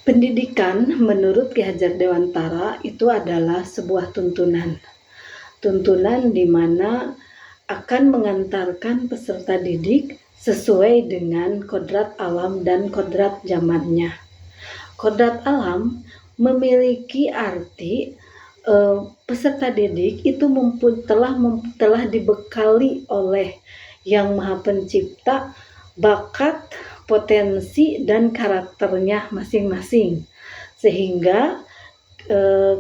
Pendidikan menurut Ki Hajar Dewantara itu adalah sebuah tuntunan. Tuntunan di mana akan mengantarkan peserta didik sesuai dengan kodrat alam dan kodrat zamannya. Kodrat alam memiliki arti peserta didik itu telah dibekali oleh Yang Maha Pencipta bakat, potensi, dan karakternya masing-masing, sehingga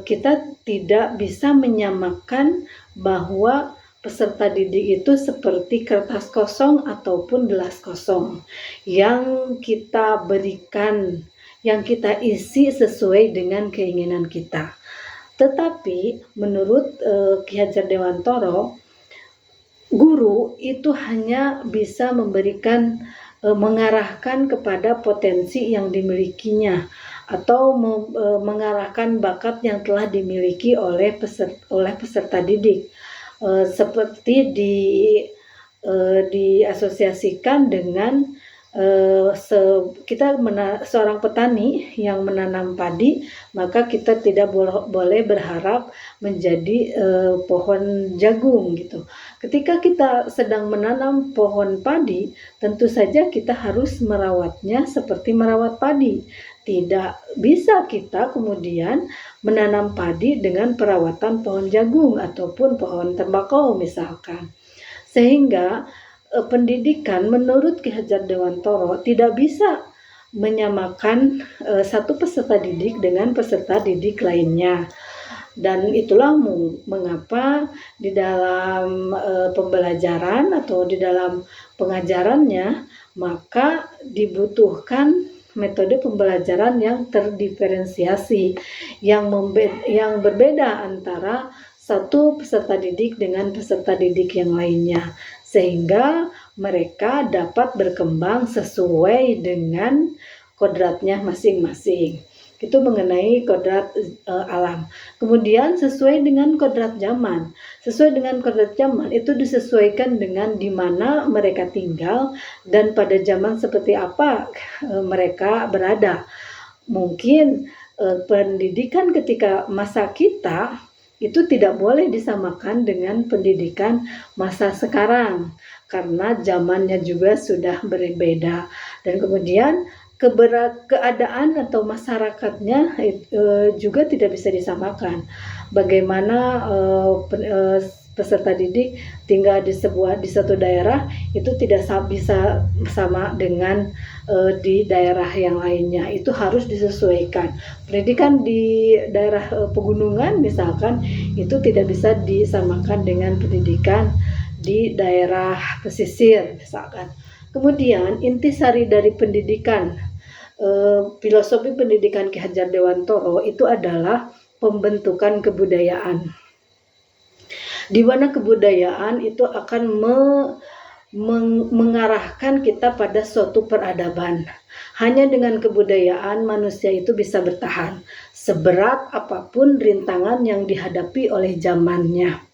kita tidak bisa menyamakan bahwa peserta didik itu seperti kertas kosong ataupun gelas kosong yang kita berikan, yang kita isi sesuai dengan keinginan kita. Tetapi menurut Ki Hajar Dewantara, guru itu hanya bisa memberikan mengarahkan kepada potensi yang dimilikinya atau mengarahkan bakat yang telah dimiliki oleh peserta didik, seperti diasosiasikan dengan seorang petani yang menanam padi, maka kita tidak boleh berharap menjadi pohon jagung gitu. Ketika kita sedang menanam pohon padi, tentu saja kita harus merawatnya seperti merawat padi. Tidak bisa kita kemudian menanam padi dengan perawatan pohon jagung ataupun pohon tembakau misalkan. Sehingga pendidikan menurut Ki Hajar Dewantara tidak bisa menyamakan satu peserta didik dengan peserta didik lainnya. Dan itulah mengapa di dalam pembelajaran atau di dalam pengajarannya maka dibutuhkan metode pembelajaran yang terdiferensiasi, yang berbeda antara satu peserta didik dengan peserta didik yang lainnya, sehingga mereka dapat berkembang sesuai dengan kodratnya masing-masing. Itu mengenai kodrat alam. Kemudian sesuai dengan kodrat zaman. Sesuai dengan kodrat zaman itu disesuaikan dengan di mana mereka tinggal dan pada zaman seperti apa mereka berada. Mungkin pendidikan ketika masa kita itu tidak boleh disamakan dengan pendidikan masa sekarang karena zamannya juga sudah berbeda, dan kemudian keadaan atau masyarakatnya juga tidak bisa disamakan. Bagaimana peserta didik tinggal di satu daerah itu tidak bisa sama dengan di daerah yang lainnya, itu harus disesuaikan. Pendidikan di daerah pegunungan misalkan itu tidak bisa disamakan dengan pendidikan di daerah pesisir misalkan. Kemudian intisari dari pendidikan, filosofi pendidikan Ki Hajar Dewantara itu adalah pembentukan kebudayaan, di mana kebudayaan itu akan mengarahkan kita pada suatu peradaban. Hanya dengan kebudayaan manusia itu bisa bertahan seberat apapun rintangan yang dihadapi oleh zamannya.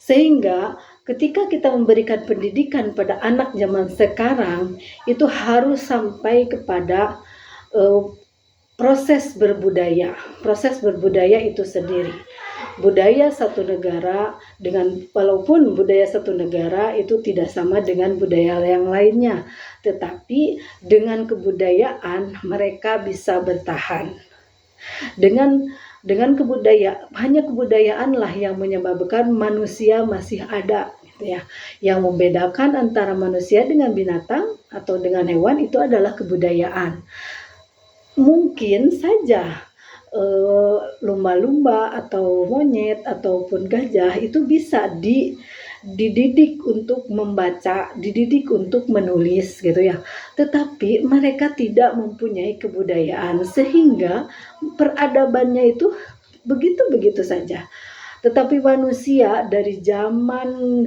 Sehingga ketika kita memberikan pendidikan pada anak zaman sekarang itu harus sampai kepada proses berbudaya itu sendiri. Budaya satu negara walaupun budaya satu negara itu tidak sama dengan budaya yang lainnya, tetapi dengan kebudayaan mereka bisa bertahan. Dengan hanya kebudayaanlah yang menyebabkan manusia masih ada, gitu ya. Yang membedakan antara manusia dengan binatang atau dengan hewan itu adalah kebudayaan. Mungkin saja lumba-lumba atau monyet ataupun gajah itu bisa dididik untuk membaca, dididik untuk menulis gitu ya. Tetapi mereka tidak mempunyai kebudayaan sehingga peradabannya itu begitu-begitu saja. Tetapi manusia dari zaman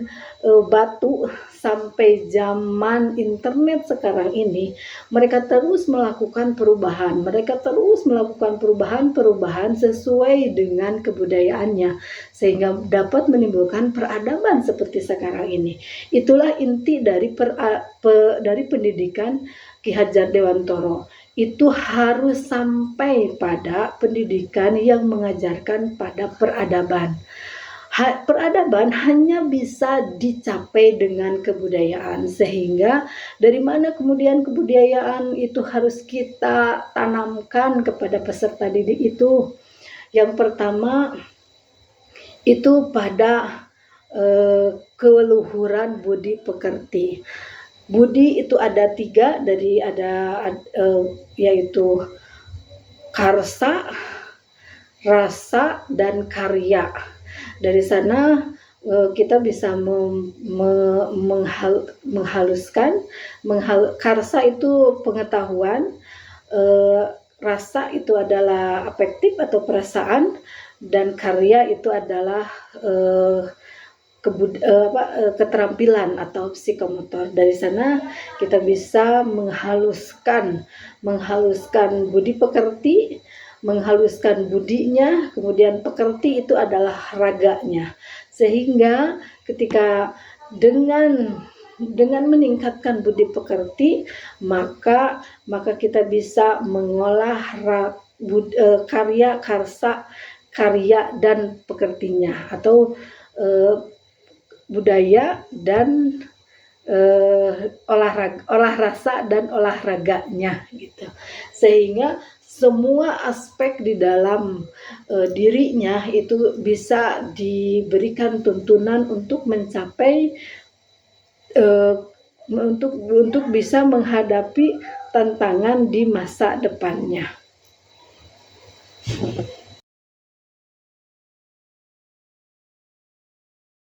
batu sampai zaman internet sekarang ini, mereka terus melakukan perubahan. Mereka terus melakukan perubahan sesuai dengan kebudayaannya, sehingga dapat menimbulkan peradaban seperti sekarang ini. Itulah inti dari pendidikan Ki Hajar Dewantara. itu harus sampai pada pendidikan yang mengajarkan pada peradaban. Peradaban hanya bisa dicapai dengan kebudayaan, sehingga dari mana kemudian kebudayaan itu harus kita tanamkan kepada peserta didik itu. Yang pertama itu pada keluhuran budi pekerti. Budi itu ada 3, yaitu karsa, rasa, dan karya. Dari sana kita bisa menghaluskan. Karsa itu pengetahuan, rasa itu adalah afektif atau perasaan, dan karya itu adalah keterampilan atau psikomotor. Dari sana kita bisa menghaluskan budi pekerti, menghaluskan budinya, kemudian pekerti itu adalah raganya. Sehingga ketika dengan meningkatkan budi pekerti, maka kita bisa mengolah karya, karsa, karya dan pekertinya, atau budaya dan olah rasa dan olahraganya gitu. Sehingga semua aspek di dalam dirinya itu bisa diberikan tuntunan untuk mencapai untuk bisa menghadapi tantangan di masa depannya.